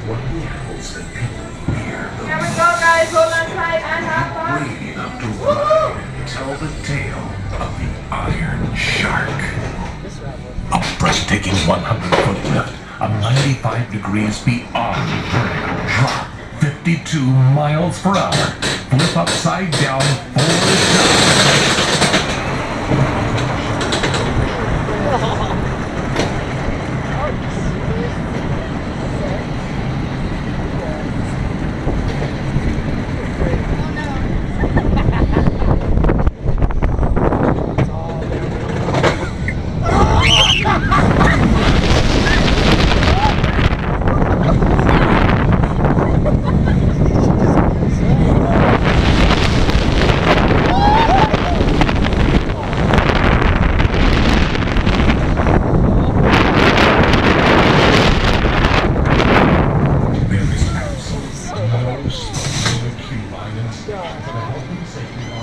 what vehicles that people fear the Here we go, guys. Hold on tight and have fun. brave enough to ride and tell the tale of the Iron Shark. A breathtaking 100-foot lift of 95 degrees beyond vertical drop, 52 miles per hour, flip upside down, 4 shots. There is absolutely no stopping the queue line inspection for the health and safety of